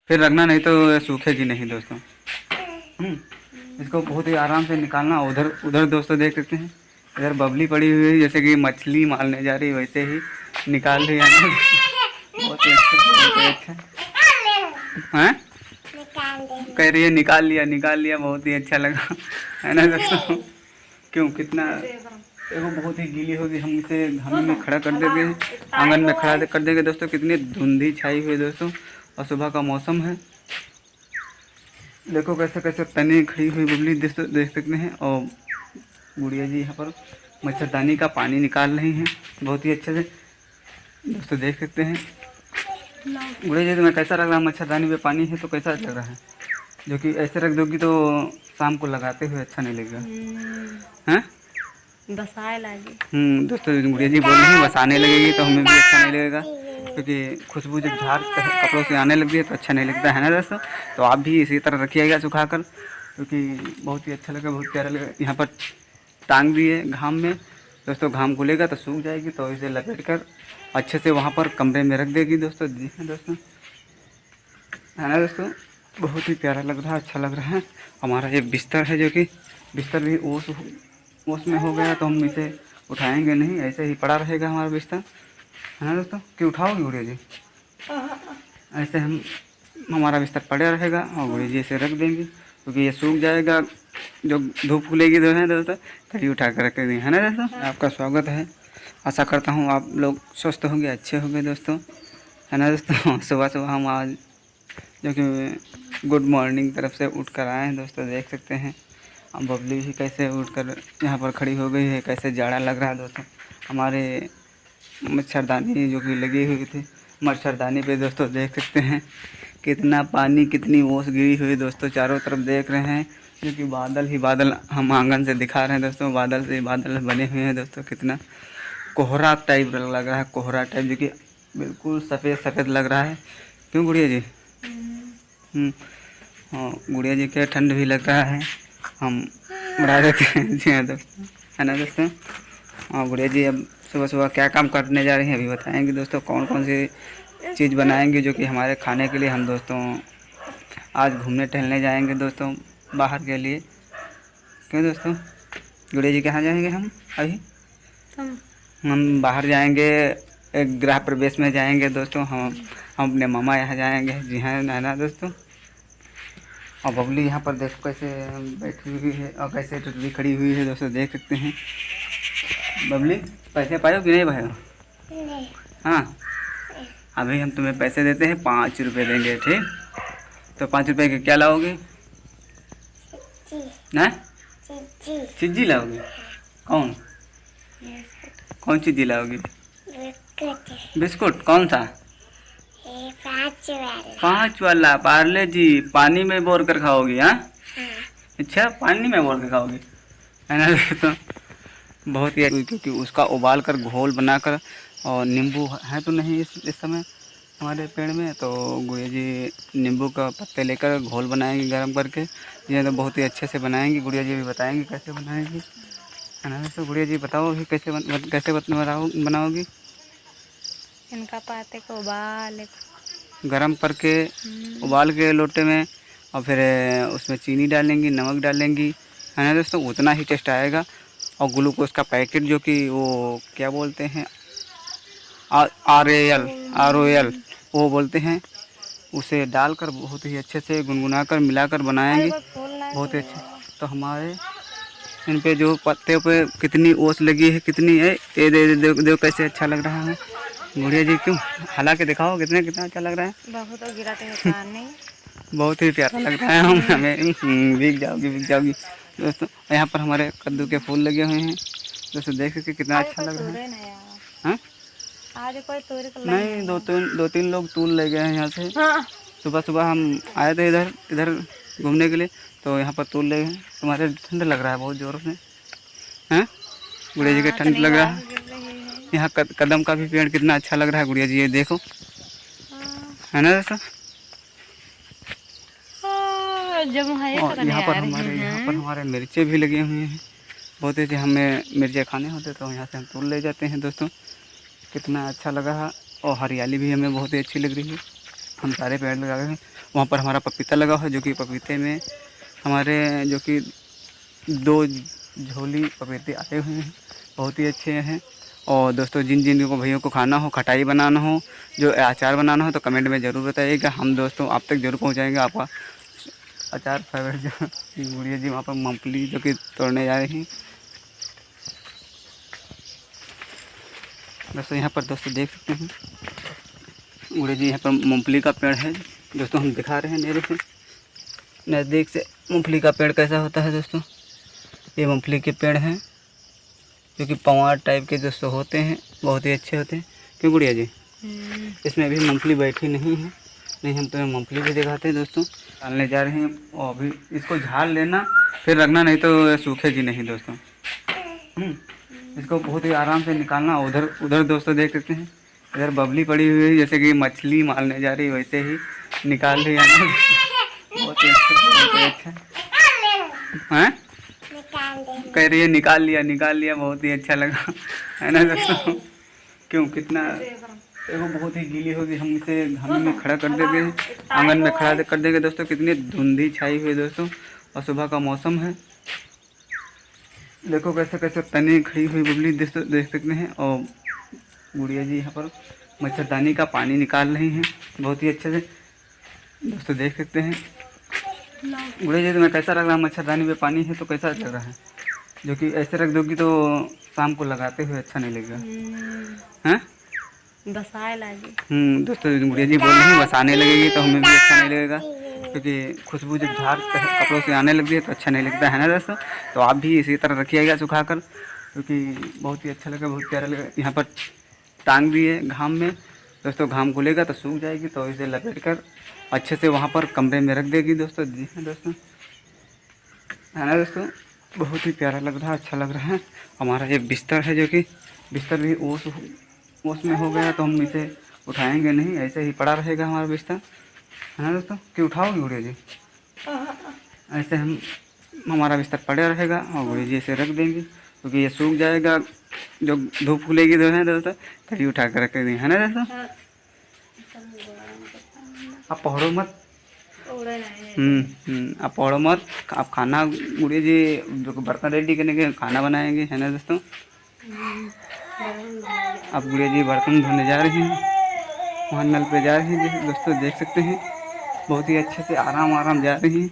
फिर रखना, नहीं तो ये सूखेगी नहीं दोस्तों। इसको बहुत ही आराम से निकालना। उधर उधर दोस्तों देख सकते हैं, इधर बबली पड़ी हुई है, जैसे कि मछली मारने जा रही है वैसे ही निकाल रही है ना। बहुत ही अच्छा, बहुत ही अच्छा। हाँ, कह रही है निकाल लिया, बहुत ही अच्छा लगा है ना दोस्तों। क्यों, कितना देखो, बहुत ही गीली होगी। हम इसे घाम में खड़ा कर देंगे, आंगन में खड़ा कर देंगे दोस्तों। कितनी धुंधी छाई हुई है दोस्तों, और सुबह का मौसम है। देखो कैसे कैसे तने खड़ी हुई बबली देख सकते हैं। और गुड़िया जी यहाँ पर मच्छरदानी का पानी निकाल रही हैं बहुत ही अच्छे से दोस्तों, देख सकते हैं। गुड़िया जी, तुम्हें कैसा लग रहा है? मच्छरदानी में पानी है तो कैसा लग रहा है? जो कि ऐसे रख दोगी तो शाम को लगाते हुए अच्छा नहीं लगेगा, हैं? बसाए लागे। दोस्तों, गुड़िया जी बोल रही हैं बसाने लगेगी तो हमें भी अच्छा नहीं लगेगा, क्योंकि खुशबू जब झाड़ कपड़ों से आने लगती है तो अच्छा नहीं लगता है ना दोस्तों। तो आप भी इसी तरह रखिएगा सुखाकर, क्योंकि बहुत ही अच्छा लगेगा, बहुत प्यारा लगेगा। यहाँ पर टांग दिए घाम में दोस्तों, घाम खुलेगा तो सूख जाएगी, तो इसे लपेट कर अच्छे से वहाँ पर कमरे में रख देगी दोस्तों। जी हाँ दोस्तों, है ना दोस्तों, बहुत ही प्यारा लग रहा है, अच्छा लग रहा है। हमारा ये बिस्तर है, जो कि बिस्तर भी ओस में हो गया, तो हम इसे उठाएंगे नहीं, ऐसे ही पड़ा रहेगा हमारा बिस्तर, है ना दोस्तों। कि उठाओगे गुड़िया जी? ऐसे हमारा बिस्तर पड़ा रहेगा और गुड़िया जी इसे रख देंगे, क्योंकि ये सूख जाएगा। जो धूप खुलेगी तो है दोस्तों, तभी उठा कर रख देंगे, है ना दोस्तों। आपका स्वागत है, आशा करता हूँ आप लोग स्वस्थ होंगे, अच्छे होंगे दोस्तों, है ना दोस्तों। सुबह सुबह हम आज जो कि गुड मॉर्निंग तरफ से उठ कर आए हैं दोस्तों, देख सकते हैं। अब बबली भी कैसे उठ कर यहाँ पर खड़ी हो गई है, कैसे जाड़ा लग रहा है दोस्तों। हमारे मच्छरदानी जो कि लगी हुई थी, मच्छरदानी पे दोस्तों देख सकते हैं कितना पानी, कितनी ओस गिरी हुई दोस्तों। चारों तरफ देख रहे हैं, क्योंकि बादल ही बादल हम आंगन से दिखा रहे हैं दोस्तों, बादल से बादल बने हुए हैं दोस्तों। कितना कोहरा टाइप लग रहा है, कोहरा टाइप, जो कि बिल्कुल सफ़ेद सफ़ेद लग रहा है। क्यों गुड़िया जी? हाँ, गुड़िया जी के ठंड भी लग रहा है, हम उड़ा देते हैं। जी हाँ दोस्तों, है ना दोस्तों। हाँ, गुड़िया जी अब सुबह सुबह क्या काम करने जा रही हैं अभी बताएंगे दोस्तों। कौन कौन सी चीज़ बनाएंगे जो कि हमारे खाने के लिए। हम दोस्तों आज घूमने टहलने जाएंगे दोस्तों, बाहर के लिए। क्यों दोस्तों, गुड़िया जी कहाँ जाएंगे हम अभी? हम बाहर जाएंगे, एक गृह प्रवेश में जाएंगे दोस्तों। हम अपने मामा यहाँ जाएंगे। जी हाँ, है ना दोस्तों। और बबली यहाँ पर देखो कैसे बैठी हुई है और कैसे टुटली खड़ी हुई है दोस्तों, देख सकते हैं। बबली, पैसे पाए हो कि नहीं पाए हो? हाँ, अभी हम तुम्हें पैसे देते हैं, 5 रुपये देंगे, ठीक? तो 5 रुपये के क्या लाओगे? ना चिज्जी लाओगे? कौन कौन चीज़ लाओगी? बिस्कुट कौन सा? 5 वाला पार्ले जी। पानी में बोर कर खाओगी? हाँ, अच्छा, पानी में बोल के खाओगी, है ना। तो बहुत ही, क्योंकि उसका उबाल कर घोल बनाकर, और नींबू है तो नहीं इस समय हमारे पेड़ में, तो गुड़िया जी नींबू का पत्ते लेकर घोल बनाएंगी गर्म करके। ये तो बहुत ही अच्छे से बनाएंगी, गुड़िया जी भी बताएंगी कैसे बनाएंगी, है ना। तो गुड़िया जी बताओ अभी कैसे बनाओगी? इनका पाते को उबाल गरम करके उबाल के लोटे में, और फिर उसमें चीनी डालेंगी, नमक डालेंगी, है ना दोस्तों। उतना ही टेस्ट आएगा। और ग्लूकोज का पैकेट, जो कि वो क्या बोलते हैं, ROL वो बोलते हैं, उसे डालकर बहुत ही अच्छे से गुनगुनाकर मिलाकर बनाएंगे, बहुत ही अच्छे। तो हमारे इन पे जो पत्ते पे कितनी ओस लगी है, कितनी है, ये देखो कैसे अच्छा लग रहा है गुड़िया जी। क्यों, हालांकि दिखाओ कितना अच्छा लग रहा है। बहुत गिराते हैं पानी। बहुत ही प्यारा लग रहा है। हमें भीग जाओगी दोस्तों। यहाँ पर हमारे कद्दू के फूल लगे हुए हैं दोस्तों, देख सकते कितना अच्छा लग रहा है। हाँ, आज कोई तोड़ कर नहीं, दो तीन लोग तूल ले गए हैं यहाँ से। हाँ। सुबह सुबह हम आए थे इधर घूमने के लिए, तो यहाँ पर तूल ले गए। तुम्हारे ठंड लग रहा है बहुत ज़ोरों से, हैं गुड़िया जी के? ठंड लग रहा है। यहाँ कदम का भी पेड़ कितना अच्छा लग रहा है गुड़िया जी, ये देखो, है ना दोस्तों। और यहाँ पर हमारे मिर्चे भी लगे हुए हैं बहुत अच्छे। हमें मिर्चे खाने होते तो यहाँ से हम तोड़ ले जाते हैं दोस्तों। कितना अच्छा लगा है, और हरियाली भी हमें बहुत ही अच्छी लग रही है, हम सारे पेड़ लगा हैं। वहाँ पर हमारा पपीता लगा हुआ है, जो कि पपीते में हमारे जो कि 2 झोली पपीते आए हुए हैं, बहुत ही अच्छे हैं। और दोस्तों जिन जिन को भैया को खाना हो, खटाई बनाना हो, जो अचार बनाना हो, तो कमेंट में ज़रूर बताइएगा। हम दोस्तों आप तक ज़रूर पहुँचाएँगे आपका अचार फेवरेट। जो गुड़िया जी वहाँ पर मूँगफली जो कि तोड़ने जा रही हैं। दोस्तों यहाँ पर दोस्तों देख सकते हैं गुड़िया जी यहाँ पर मूँगफली का पेड़ है। दोस्तों हम दिखा रहे हैं नेड़े से, नज़दीक से मूँगफली का पेड़ कैसा होता है। दोस्तों ये मूँगफली के पेड़ हैं जो कि पवार टाइप के दोस्तों होते हैं, बहुत ही अच्छे होते हैं। क्यों गुड़िया जी? इसमें अभी मूँगफली बैठी नहीं है, नहीं हम तुम्हें मूँगफली भी दिखाते हैं। दोस्तों डालने जा रहे हैं और अभी इसको झाड़ लेना फिर रखना, नहीं तो सूखेगी नहीं दोस्तों। इसको बहुत ही आराम से निकालना। उधर उधर दोस्तों देख सकते हैं, इधर बबली पड़ी हुई है, जैसे कि मछली मारने जा रही वैसे ही निकाल रही है। बहुत ही अच्छा है, कह रही है निकाल लिया, बहुत ही अच्छा लगा है ना दोस्तों। क्यों कितना देखो बहुत ही गीली होगी, हम इसे घाम में खड़ा कर देंगे, आंगन में खड़ा कर देंगे दोस्तों। कितनी धुंधी छाई हुई है दोस्तों, और सुबह का मौसम है। देखो कैसे कैसे तने खड़ी हुई बबली देख सकते हैं। और गुड़िया जी यहाँ पर मच्छरदानी का पानी निकाल रही हैं, बहुत ही अच्छे से दोस्तों देख सकते हैं। गुड़िया जी तुम्हें कैसा लग रहा है? मच्छरदानी में पानी है तो कैसा लग रहा है? जो कि ऐसे रख दोगी तो शाम को लगाते हुए अच्छा नहीं लगेगा, हैं? बसाए लागी। दोस्तों गुड़िया जी बोल रही हैं बसाने लगेगी तो हमें भी अच्छा नहीं लगेगा, क्योंकि खुशबू जब झाड़ कपड़ों से आने लगती है तो अच्छा नहीं लगता है ना दोस्तों। तो आप भी इसी तरह रखिएगा सुखा कर, क्योंकि बहुत ही अच्छा लगा, बहुत प्यारा लगा। यहाँ पर टांग दिए घाम में दोस्तों, घाम खुलेगा तो सूख जाएगी, तो इसे लपेट कर अच्छे से वहाँ पर कमरे में रख देगी दोस्तों। जी हाँ दोस्तों, है ना दोस्तों, बहुत ही प्यारा लग रहा है, अच्छा लग रहा है। हमारा ये बिस्तर है, जो कि बिस्तर भी ओस में हो गया, तो हम इसे उठाएंगे नहीं, ऐसे ही पड़ा रहेगा हमारा बिस्तर, है ना दोस्तों। कि उठाओगे गुड़िया जी? ऐसे हमारा बिस्तर पड़ा रहेगा और गुड़िया जी इसे रख देंगे, क्योंकि ये सूख जाएगा। जो धूप खुलेगी तो है दोस्तों तभी उठा कर रख देंगे, है ना दोस्तों। आप पढ़ो मत, आप पढ़ो मत, आप खाना गुड़िया जी जो बर्तन रेडी करने के खाना बनाएंगे, है ना दोस्तों। आप गुड़िया जी बर्तन धोने जा रही हैं, वहाँ नल पे जा रही हैं दोस्तों, देख सकते हैं बहुत ही अच्छे से आराम जा रही हैं।